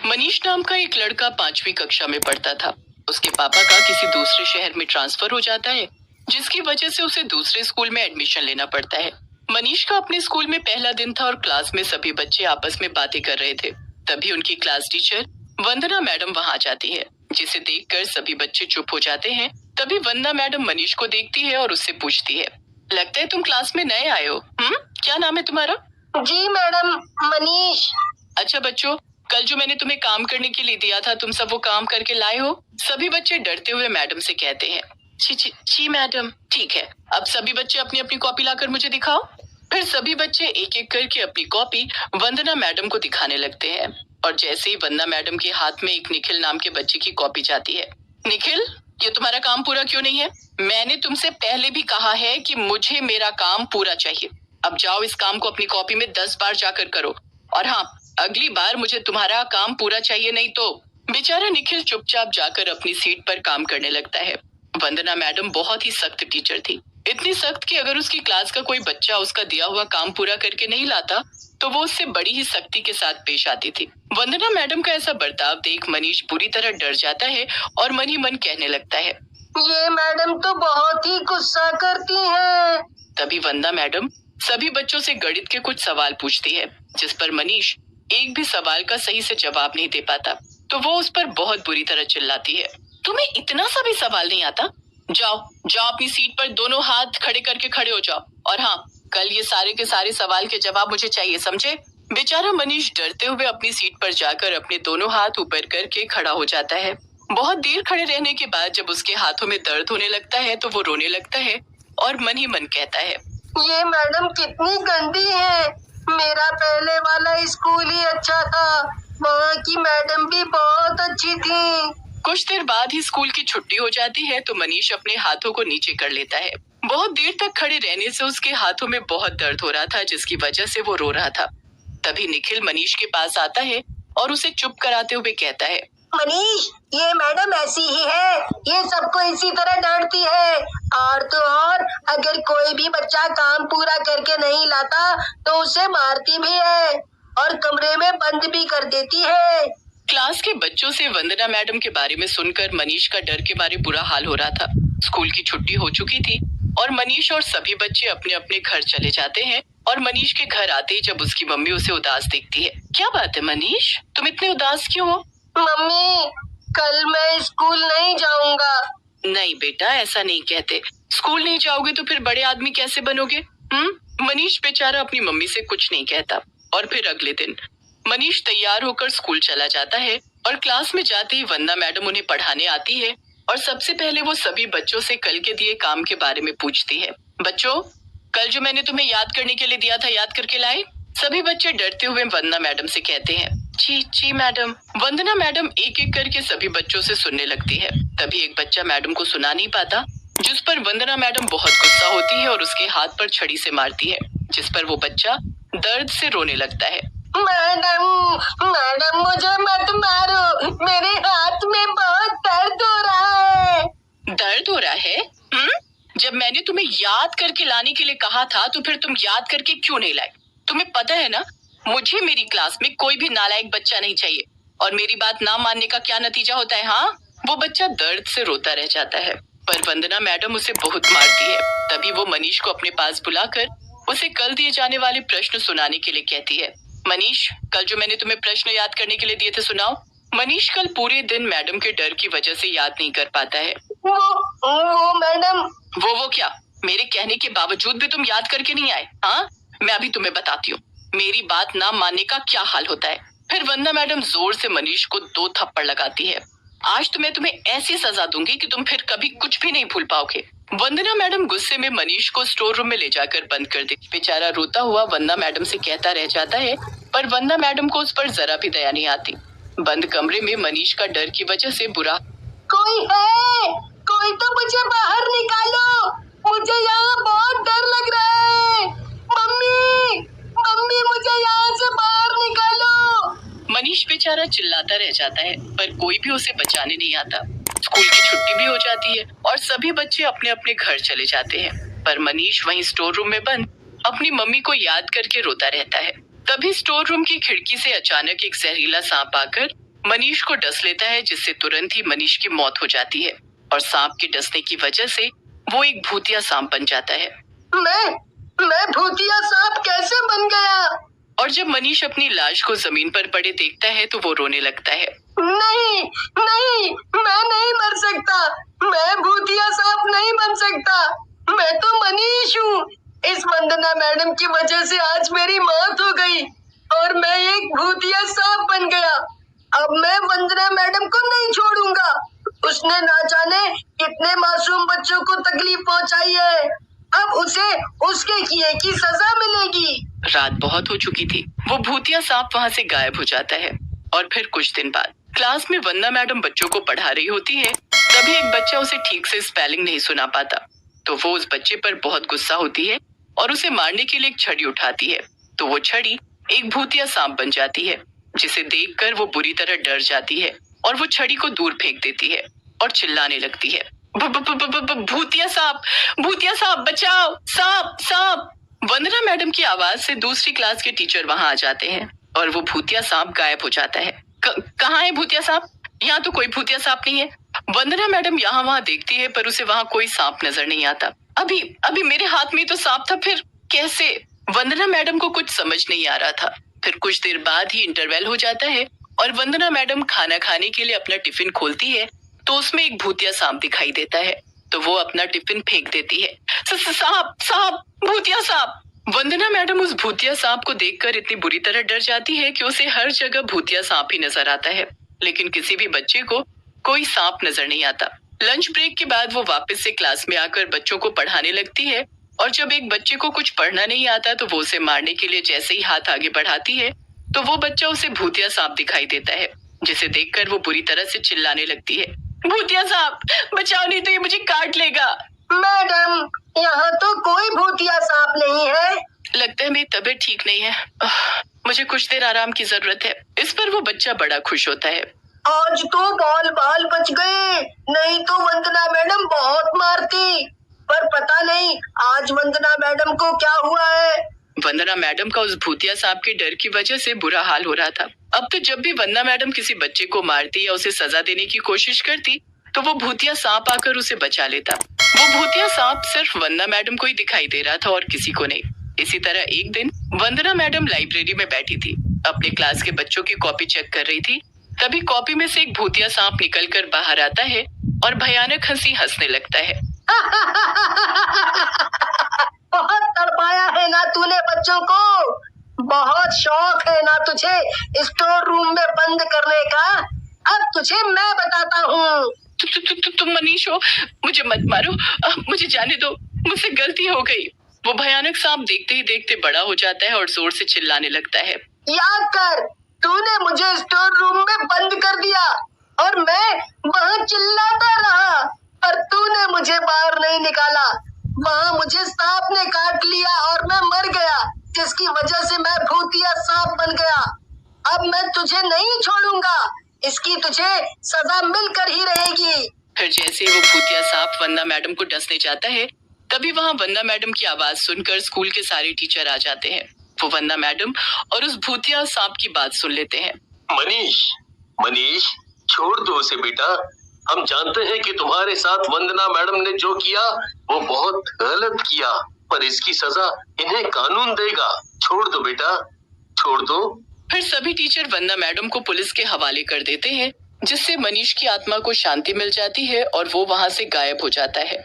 मनीष नाम का एक लड़का 5वीं कक्षा में पढ़ता था। उसके पापा का किसी दूसरे शहर में ट्रांसफर हो जाता है, जिसकी वजह से उसे दूसरे स्कूल में एडमिशन लेना पड़ता है। मनीष का अपने स्कूल में पहला दिन था और क्लास में सभी बच्चे आपस में बातें कर रहे थे। तभी उनकी क्लास टीचर वंदना मैडम वहां आ जाती है, जिसे देखकर सभी बच्चे चुप हो जाते हैं। तभी वंदना मैडम मनीष को देखती है और उससे पूछती है, लगता है तुम क्लास में नए आए हो। क्या नाम है तुम्हारा? जी मैडम, मनीष। अच्छा बच्चों, कल जो मैंने तुम्हें काम करने के लिए दिया था, तुम सब वो काम करके लाए हो? सभी बच्चे डरते हुए मैडम से कहते हैं, जी मैडम। ठीक है, अब सभी बच्चे अपनी अपनी कॉपी लाकर मुझे दिखाओ। फिर सभी बच्चे एक एक करके अपनी कॉपी वंदना मैडम को दिखाने लगते हैं। और जैसे ही वंदना मैडम के हाथ में एक निखिल नाम के बच्चे की कॉपी जाती है। निखिल, ये तुम्हारा काम पूरा क्यों नहीं है? मैंने तुमसे पहले भी कहा है कि मुझे मेरा काम पूरा चाहिए। अब जाओ, इस काम को अपनी कॉपी में 10 बार जाकर करो। और हाँ, अगली बार मुझे तुम्हारा काम पूरा चाहिए, नहीं तो। बेचारा निखिल चुपचाप जाकर अपनी सीट पर काम करने लगता है। वंदना मैडम बहुत ही सख्त टीचर थी, इतनी सख्त कि अगर उसकी क्लास का कोई बच्चा उसका दिया हुआ काम पूरा करके नहीं लाता तो वो उससे बड़ी ही सख्ती के साथ पेश आती थी। वंदना मैडम का ऐसा बर्ताव देख मनीष बुरी तरह डर जाता है और मन ही मन कहने लगता है, ये मैडम तो बहुत ही गुस्सा करती हैं। तभी वंदना मैडम सभी बच्चों से गणित के कुछ सवाल पूछती है, जिस पर मनीष एक भी सवाल का सही से जवाब नहीं दे पाता। तो वो उस पर बहुत बुरी तरह चिल्लाती है, तुम्हें इतना सा भी सवाल नहीं आता? जाओ जाओ, अपनी सीट पर दोनों हाथ खड़े करके खड़े हो जाओ। और हाँ, कल ये सारे के सारे सवाल के जवाब मुझे चाहिए, समझे? बेचारा मनीष डरते हुए अपनी सीट पर जाकर अपने दोनों हाथ ऊपर करके खड़ा हो जाता है। बहुत देर खड़े रहने के बाद जब उसके हाथों में दर्द होने लगता है तो वो रोने लगता है और मन ही मन कहता है, ये मैडम कितनी गंदी है। मेरा पहले वाला स्कूल ही अच्छा था, वहाँ की मैडम भी बहुत अच्छी थी। कुछ देर बाद ही स्कूल की छुट्टी हो जाती है तो मनीष अपने हाथों को नीचे कर लेता है। बहुत देर तक खड़े रहने से उसके हाथों में बहुत दर्द हो रहा था, जिसकी वजह से वो रो रहा था। तभी निखिल मनीष के पास आता है और उसे चुप कराते हुए कहता है, मनीष, ये मैडम ऐसी ही है, ये सबको इसी तरह डांटती है। और तो और, अगर कोई भी बच्चा काम पूरा करके नहीं लाता तो उसे मारती भी है और कमरे में बंद भी कर देती है। क्लास के बच्चों से वंदना मैडम के बारे में सुनकर मनीष का डर के मारे बुरा हाल हो रहा था। स्कूल की छुट्टी हो चुकी थी और मनीष और सभी बच्चे अपने अपने घर चले जाते हैं। और मनीष के घर आते ही जब उसकी मम्मी उसे उदास देखती है, क्या बात है मनीष, तुम इतने उदास क्यों हो? मम्मी, कल मैं स्कूल नहीं जाऊंगा। नहीं बेटा, ऐसा नहीं कहते। स्कूल नहीं जाओगे तो फिर बड़े आदमी कैसे बनोगे? मनीष बेचारा अपनी मम्मी से कुछ नहीं कहता। और फिर अगले दिन मनीष तैयार होकर स्कूल चला जाता है और क्लास में जाते ही वंदना मैडम उन्हें पढ़ाने आती है और सबसे पहले वो सभी बच्चों से कल के दिए काम के बारे में पूछती है। बच्चों, कल जो मैंने तुम्हें याद करने के लिए दिया था, याद करके लाए? सभी बच्चे डरते हुए वंदना मैडम से कहते हैं, जी मैडम। वंदना मैडम एक एक करके सभी बच्चों से सुनने लगती है। तभी एक बच्चा मैडम को सुना नहीं पाता, जिस पर वंदना मैडम बहुत गुस्सा होती है और उसके हाथ पर छड़ी से मारती है, जिस पर वो बच्चा दर्द से रोने लगता है। मैडम मुझे मत मारो, मेरे हाथ में बहुत दर्द हो रहा है। दर्द हो रहा है? जब मैंने तुम्हें याद करके लाने के लिए कहा था तो फिर तुम याद करके क्यों नहीं लाए? तुम्हें पता है ना, मुझे मेरी क्लास में कोई भी नालायक बच्चा नहीं चाहिए। और मेरी बात ना मानने का क्या नतीजा होता है? हाँ, वो बच्चा दर्द से रोता रह जाता है, पर वंदना मैडम उसे बहुत मारती है। तभी वो मनीष को अपने पास बुलाकर उसे कल दिए जाने वाले प्रश्न सुनाने के लिए कहती है। मनीष, कल जो मैंने तुम्हें प्रश्न याद करने के लिए दिए थे, सुनाओ। मनीष कल पूरे दिन मैडम के डर की वजह से याद नहीं कर पाता है। वो मैडम। वो क्या? मेरे कहने के बावजूद भी तुम याद करके नहीं आए? हाँ, मैं अभी तुम्हें बताती हूँ मेरी बात ना मानने का क्या हाल होता है। फिर वंदना मैडम जोर से मनीष को 2 थप्पड़ लगाती है। आज तो मैं तुम्हें ऐसी सजा दूंगी कि तुम फिर कभी कुछ भी नहीं भूल पाओगे। वंदना मैडम गुस्से में मनीष को स्टोर रूम में ले जाकर बंद कर देती। बेचारा रोता हुआ वंदना मैडम से कहता रह जाता है, पर वंदना मैडम को उस पर जरा भी दया नहीं आती। बंद कमरे में मनीष का डर की वजह से बुरा, कोई है? कोई तो मुझे बाहर निकालो, मुझे यहाँ बहुत डर लग रहा है। मम्मी मुझे यहाँ से बाहर निकालो। मनीष बेचारा चिल्लाता रह जाता है, पर कोई भी उसे बचाने नहीं आता। स्कूल की छुट्टी भी हो जाती है और सभी बच्चे अपने अपने घर चले जाते हैं, पर मनीष वहीं स्टोर रूम में बंद अपनी मम्मी को याद करके रोता रहता है। तभी स्टोर रूम की खिड़की से अचानक एक जहरीला सांप आकर मनीष को डस लेता है, जिससे तुरंत ही मनीष की मौत हो जाती है और सांप के डसने की वजह से वो एक भूतिया सांप बन जाता है। मैं भूतिया सांप कैसे बन गया? और जब मनीष अपनी लाश को जमीन पर पड़े देखता है तो वो रोने लगता है। नहीं नहीं, मैं नहीं मर सकता, मैं भूतिया सांप नहीं बन सकता, मैं तो मनीष हूँ। इस वंदना मैडम की वजह से आज मेरी मौत हो गई और मैं एक भूतिया सांप बन गया। अब मैं वंदना मैडम को नहीं छोड़ूंगा। उसने ना जाने कितने मासूम बच्चों को तकलीफ पहुंचाई है। अब उसे उसके किए की सजा मिलेगी। रात बहुत हो चुकी थी। वो भूतिया सांप वहाँ से गायब हो जाता है और फिर कुछ दिन बाद क्लास में वंदना मैडम बच्चों को पढ़ा रही होती है। तभी एक बच्चा उसे ठीक से स्पेलिंग नहीं सुना पाता, तो वो उस बच्चे पर बहुत गुस्सा होती है और उसे मारने के लिए एक छड़ी उठाती है। तो वो छड़ी एक भूतिया सांप बन जाती है, जिसे देखकर वो बुरी तरह डर जाती है और वो छड़ी को दूर फेंक देती है और चिल्लाने लगती है, भूतिया सांप, भूतिया सांप, बचाओ, सांप, सांप। वंदना मैडम की आवाज से दूसरी क्लास के टीचर वहां आ जाते हैं और वो भूतिया सांप गायब हो जाता है। कहाँ है भूतिया सांप? यहाँ तो कोई भूतिया सांप नहीं है। वंदना मैडम यहाँ वहाँ देखती है पर उसे वहाँ कोई सांप नजर नहीं आता। अभी अभी मेरे हाथ में तो सांप था, फिर कैसे? वंदना मैडम को कुछ समझ नहीं आ रहा था। फिर कुछ देर बाद ही इंटरवल हो जाता है और वंदना मैडम खाना खाने के लिए अपना टिफिन खोलती है तो उसमें एक भूतिया सांप दिखाई देता है। तो वो अपना टिफिन फेंक देती है। सांप, सांप, भूतिया सांप। वंदना मैडम उस भूतिया सांप को देखकर इतनी बुरी तरह डर जाती है कि उसे हर जगह भूतिया सांप ही नजर आता है, लेकिन किसी भी बच्चे को कोई सांप नजर नहीं आता। लंच ब्रेक के बाद वो वापस से क्लास में आकर बच्चों को पढ़ाने लगती है और जब एक बच्चे को कुछ पढ़ना नहीं आता तो वो उसे मारने के लिए जैसे ही हाथ आगे बढ़ाती है तो वो बच्चा उसे भूतिया सांप दिखाई देता है, जिसे देखकर वो बुरी तरह से चिल्लाने लगती है, भूतिया सांप, बचाओ, नहीं तो ये मुझे काट लेगा। मैडम, यहाँ तो कोई भूतिया सांप नहीं है। लगता है मेरी तबीयत ठीक नहीं है, मुझे कुछ देर आराम की जरूरत है। इस पर वो बच्चा बड़ा खुश होता है। आज तो बाल बाल बच गए, नहीं तो वंदना मैडम बहुत मारती। पर पता नहीं आज वंदना मैडम को क्या हुआ है। वंदना मैडम का उस भूतिया सांप के डर की वजह से बुरा हाल हो रहा था। अब तो जब भी वंदना मैडम किसी बच्चे को मारती या उसे सजा देने की कोशिश करती तो वो भूतिया सांप आकर उसे बचा लेता। वो भूतिया सांप सिर्फ वंदना मैडम को ही दिखाई दे रहा था और किसी को नहीं। इसी तरह एक दिन वंदना मैडम लाइब्रेरी में बैठी थी, अपने क्लास के बच्चों की कॉपी चेक कर रही थी। तभी कॉपी में से एक भूतिया सांप निकलकर बाहर आता है और भयानक हंसी हंसने लगता है। बहुत तड़पाया है ना तूने बच्चों को, बहुत शौक है ना तुझे स्टोर रूम में बंद करने का। अब तुझे मैं बताता हूँ। तुम मनीष हो, मुझे मत मारो, मुझे जाने दो, मुझसे गलती हो गई। वो भयानक सांप देखते ही देखते बड़ा हो जाता है और जोर से चिल्लाने लगता है, याद कर, तूने मुझे स्टोर रूम में बंद कर दिया और मैं वहाँ चिल्लाता रहा, पर तूने मुझे बाहर नहीं निकाला। वहाँ मुझे सांप ने काट लिया और मैं मर गया, जिसकी वजह से मैं भूतिया सांप बन गया। अब मैं तुझे नहीं छोड़ूंगा, इसकी तुझे सजा मिलकर ही रहेगी। फिर जैसे वो भूतिया सांप वंदना मैडम को डसने जाता है तभी वहाँ वंदना मैडम की आवाज सुनकर स्कूल के सारे टीचर आ जाते हैं। वो वंदना मैडम और उस भूतिया सांप की बात सुन लेते हैं। मनीष, छोड़ दो उसे बेटा। हम जानते हैं कि तुम्हारे साथ वंदना मैडम ने जो किया वो बहुत गलत किया, पर इसकी सजा इन्हें कानून देगा। छोड़ दो बेटा, छोड़ दो। फिर सभी टीचर वंदना मैडम को पुलिस के हवाले कर देते हैं, जिससे मनीष की आत्मा को शांति मिल जाती है और वो वहाँ से गायब हो जाता है।